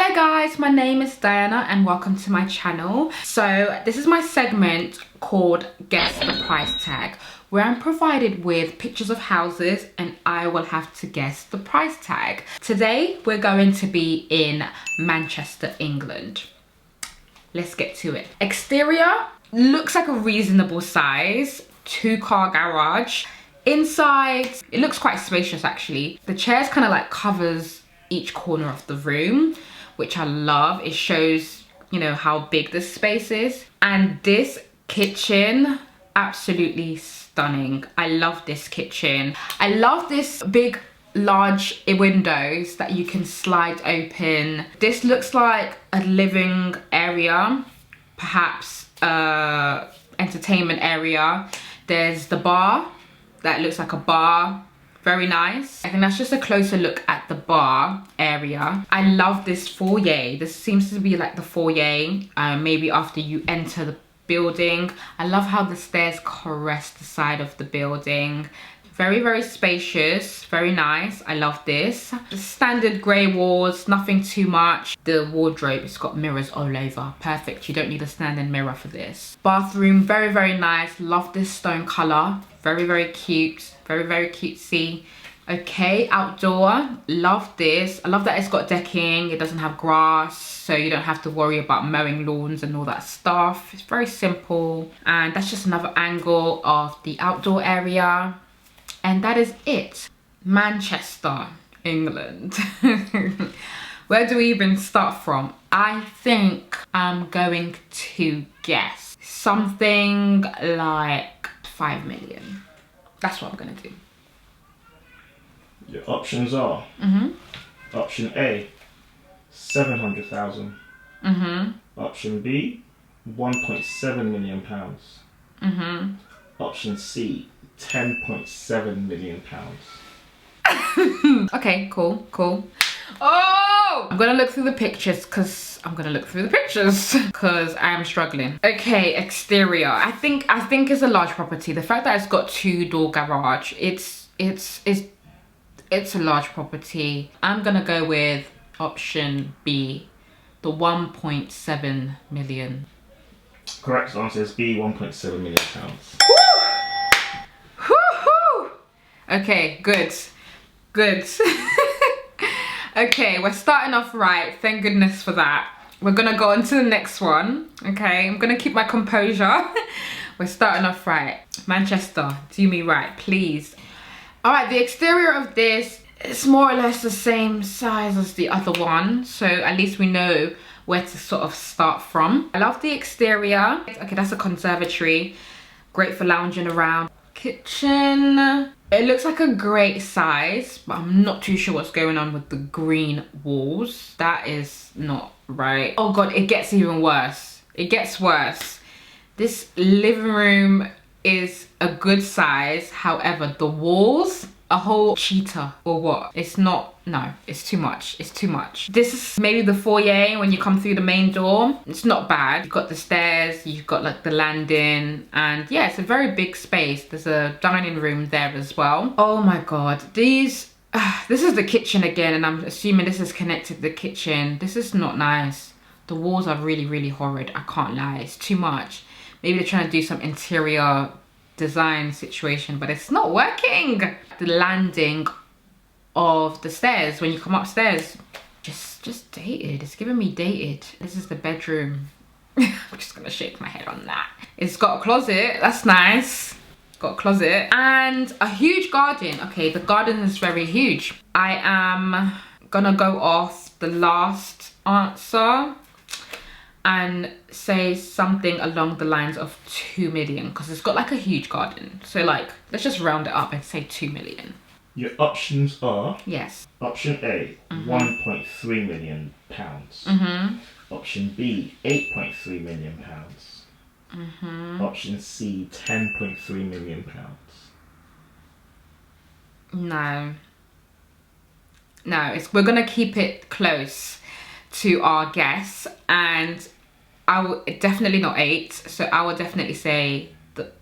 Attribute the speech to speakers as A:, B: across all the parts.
A: Hello guys, my name is Diana and welcome to my channel. So this is my segment called Guess the Price Tag, where I'm provided with pictures of houses and I will have to guess the price tag. Today we're going to be in Manchester, England. Let's get to it. Exterior looks like a reasonable size, 2-car garage. Inside, it looks quite spacious actually. The chairs kind of like covers each corner of the room, which I love. It shows, you know, how big this space is. And this kitchen, absolutely stunning. I love this kitchen. I love this big, large windows that you can slide open. This looks like a living area, perhaps entertainment area. There's the bar, that looks like a bar. Very nice. I think that's just a closer look at the bar area. I love this foyer. This seems to be like the foyer, maybe after you enter the building. I love how the stairs caress the side of the building. Very, very spacious, very nice. I love this. The standard grey walls, nothing too much. The wardrobe, it's got mirrors all over. Perfect, you don't need a standing mirror for this. Bathroom, very, very nice. Love this stone colour. Very, very cute. Very, very cutesy. Okay, outdoor, love this. I love that it's got decking. It doesn't have grass, so you don't have to worry about mowing lawns and all that stuff. It's very simple. And that's just another angle of the outdoor area. And that is it. Manchester, England. Where do we even start from? I think I'm going to guess something like 5 million. That's what I'm gonna do.
B: Your options are option A, 700,000. Option B, 1.7 million pounds. Option C, 10.7 million pounds.
A: Okay, cool. Oh! I'm gonna look through the pictures because I'm struggling. Okay, exterior. I think it's a large property. The fact that it's got 2-door garage, it's a large property. I'm gonna go with option B, the 1.7 million.
B: Correct answer is B, 1.7 million pounds.
A: Woo-hoo! Okay, good. Okay, we're starting off right. Thank goodness for that. We're gonna go on to the next one. Okay, I'm gonna keep my composure. We're starting off right. Manchester, do me right, please. All right, the exterior of this is more or less the same size as the other one. So at least we know where to sort of start from. I love the exterior. Okay, that's a conservatory. Great for lounging around. Kitchen. It looks like a great size, but I'm not too sure what's going on with the green walls. That is not right. Oh God, it gets even worse. It gets worse. This living room is a good size. However, the walls, a whole cheetah or what? It's not, no, it's too much. It's too much. This is maybe the foyer when you come through the main door. It's not bad. You've got the stairs, you've got like the landing, and yeah, it's a very big space. There's a dining room there as well. Oh my God, this is the kitchen again, and I'm assuming this is connected to the kitchen. This is not nice. The walls are really, really horrid. I can't lie, it's too much. Maybe they're trying to do some interior design situation, but it's not working. The landing of the stairs when you come upstairs, just dated. It's giving me dated. This is the bedroom. I'm just gonna shake my head on that. It's got a closet, that's nice. Got a closet and a huge garden. Okay, the garden is very huge. I am gonna go off the last answer and say something along the lines of 2 million because it's got like a huge garden. So like, let's just round it up and say 2 million.
B: Your options are
A: yes.
B: Option A, 1.3 million pounds. Option B, 8.3 million pounds. Option C, 10.3 million pounds. No, we're gonna keep it close to our guess, and I will definitely not 8, so I will definitely say the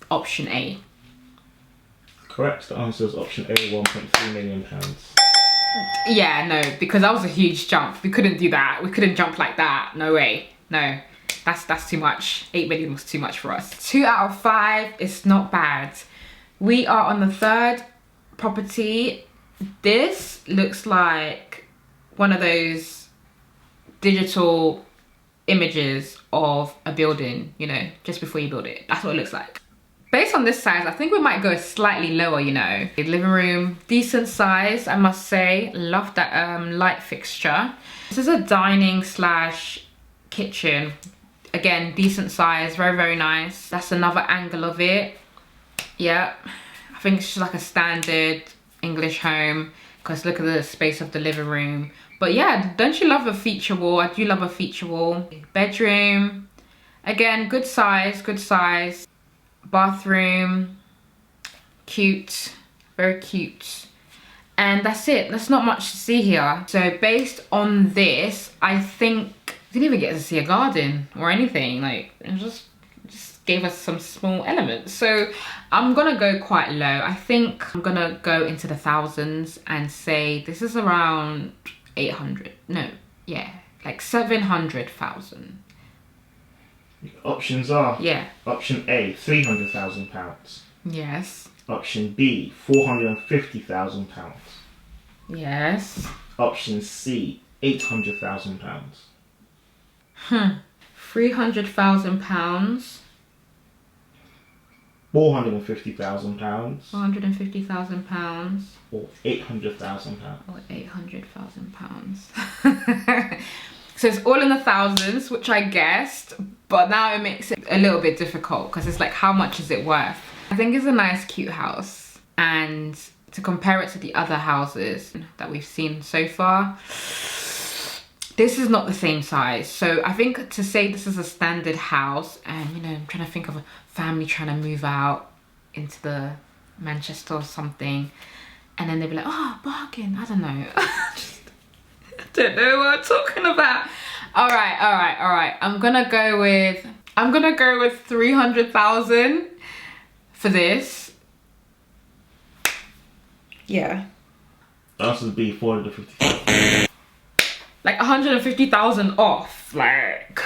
B: option A. Correct, the answer is option A, 1.3 million pounds. Yeah, no, because that was a huge jump. We couldn't do that. We couldn't jump like that. No way. No, that's too much. 8 million was too much for us. 2 out of 5 is not bad. We are on the third property. This looks like one of those digital images of a building, you know, just before you build it. That's what it looks like. Based on this size, I think we might go slightly lower, you know. The living room, decent size, I must say. Love that light fixture. This is a dining slash kitchen. Again, decent size, very, very nice. That's another angle of it. Yeah, I think it's just like a standard English home, because look at the space of the living room. But yeah, don't you love a feature wall? I do love a feature wall. Bedroom, again, good size, good size. Bathroom, cute, very cute. And that's it. There's not much to see here. So based on this, I think I didn't even get to see a garden or anything. Like, it just gave us some small elements. So I'm gonna go quite low. I think I'm gonna go into the thousands and say this is around 800. No, yeah, like 700,000.
C: Options are,
B: yeah,
C: option A, £300,000.
B: yes,
C: Option B, £450,000.
B: yes,
C: Option C, £800,000.
B: £300,000,
C: £450,000
B: £450,000,
C: or £800,000.
B: or £800,000. So it's all in the thousands, which I guessed, but now it makes it a little bit difficult because it's like, how much is it worth? I think it's a nice, cute house, and to compare it to the other houses that we've seen so far, this is not the same size. So I think to say this is a standard house, and you know, I'm trying to think of a family trying to move out into the Manchester or something, and then they'd be like, oh, bargain, I don't know. Don't know what I'm talking about. All right. I'm gonna go with 300,000 for this. Yeah.
C: Answer would be 450,000.
B: Like 150,000 off. Like,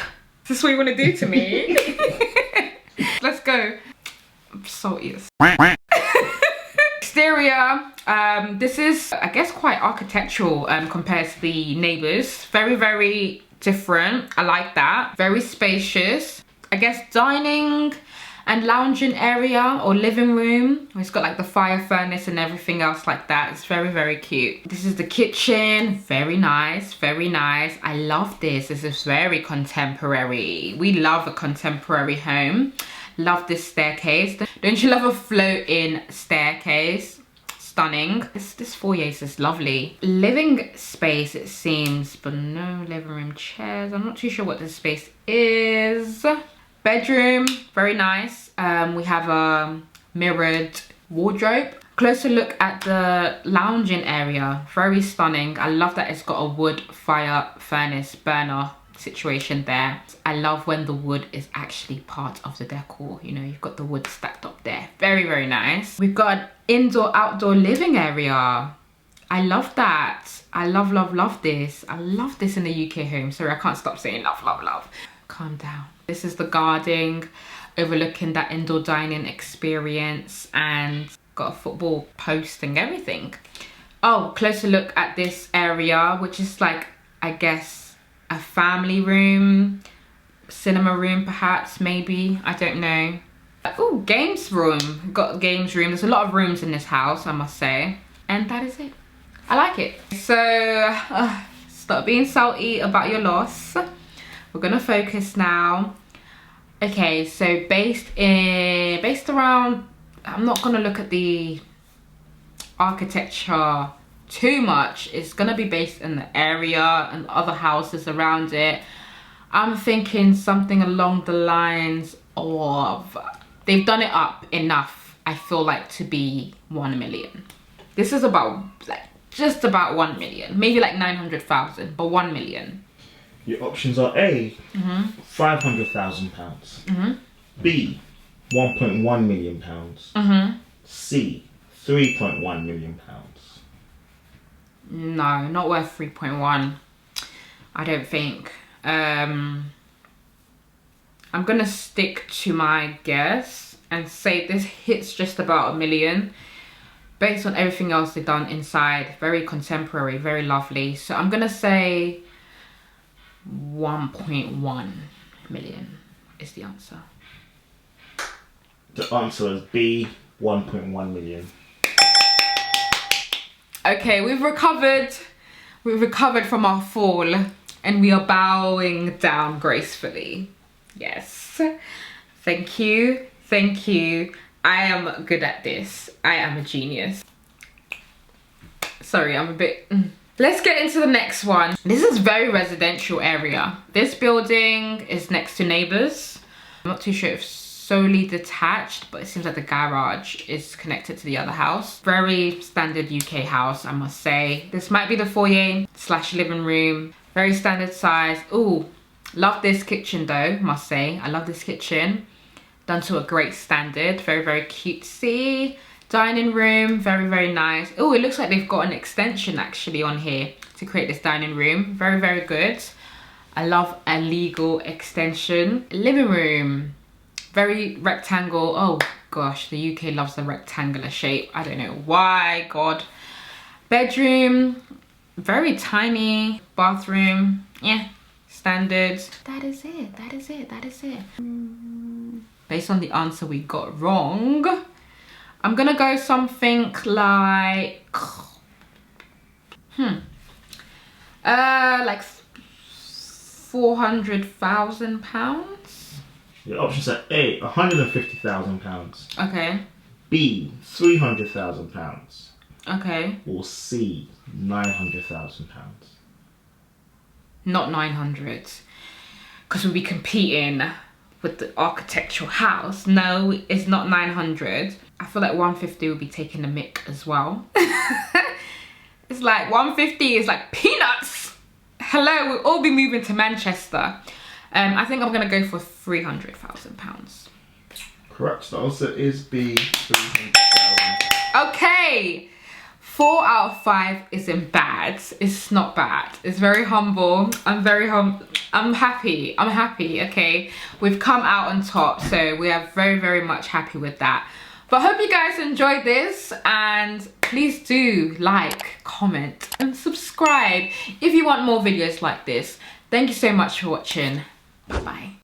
B: is this what you want to do to me? Let's go. I'm salty as exterior, this is, I guess, quite architectural compared to the neighbors. Very, very different. I like that. Very spacious. I guess dining and lounging area or living room. It's got like the fire furnace and everything else like that. It's very, very cute. This is the kitchen. Very nice, very nice. I love this. This is very contemporary. We love a contemporary home. Love this staircase. Don't you love a float-in staircase? Stunning. This foyer is just lovely. Living space, it seems, but no living room chairs. I'm not too sure what this space is. Bedroom, very nice. We have a mirrored wardrobe. Closer look at the lounging area. Very stunning. I love that it's got a wood fire furnace burner situation there. I love when the wood is actually part of the decor. You know, you've got the wood stacked up there. Very, very nice. We've got an indoor outdoor living area. I love that. I love this. I love this in the UK home. Sorry, I can't stop saying love. Calm down. This is the garden overlooking that indoor dining experience, and got a football post and everything. Oh, closer look at this area, which is like, I guess, a family room, cinema room perhaps, maybe, I don't know. Oh, games room. Got a games room. There's a lot of rooms in this house, I must say, and that is it. I like it. So stop being salty about your loss. We're gonna focus now. Okay, so based around, I'm not gonna look at the architecture too much. It's gonna be based in the area and other houses around it. I'm thinking something along the lines of, they've done it up enough, I feel like, to be 1 million. This is about, like, just about 1 million, maybe like 900,000, but 1 million.
C: Your options are A, £500,000. B, £1.1 million. C, £3.1 million.
B: No, not worth 3.1. I don't think. I'm gonna stick to my guess and say this hits just about 1 million. Based on everything else they've done inside. Very contemporary, very lovely. So I'm gonna say 1.1 million is the answer.
C: The answer is B, 1.1 million.
B: Okay, we've recovered from our fall and we are bowing down gracefully. Yes. Thank you. Thank you. I am good at this. I am a genius. Sorry, I'm a bit... Let's get into the next one. This is very residential area. This building is next to neighbours. I'm not too sure if solely detached, but it seems like the garage is connected to the other house. Very standard UK house, I must say. This might be the foyer / living room. Very standard size. Ooh, love this kitchen though, must say. I love this kitchen. Done to a great standard. Very, very cutesy. Dining room, very, very nice. Oh, it looks like they've got an extension actually on here to create this dining room. Very, very good. I love a legal extension. Living room, very rectangle. Oh gosh, the UK loves the rectangular shape. I don't know why, God. Bedroom, very tiny. Bathroom, yeah, standard. That is it, that is it, that is it. Based on the answer we got wrong, I'm gonna go something like, like £400,000.
C: Your options are A, £150,000.
B: Okay.
C: B, £300,000.
B: Okay.
C: Or C, £900,000.
B: Not 900, because we'll be competing with the architectural house. No, it's not 900. I feel like 150 will be taking the mick as well. It's like 150 is like peanuts. Hello, we'll all be moving to Manchester. I think I'm gonna go for £300,000.
C: Correct. The answer is B, 300,000.
B: Okay, 4 out of 5 isn't bad. It's not bad. It's very humble. I'm very I'm happy. I'm happy. Okay, we've come out on top, so we are very, very much happy with that. But I hope you guys enjoyed this, and please do like, comment and subscribe if you want more videos like this. Thank you so much for watching. Bye bye.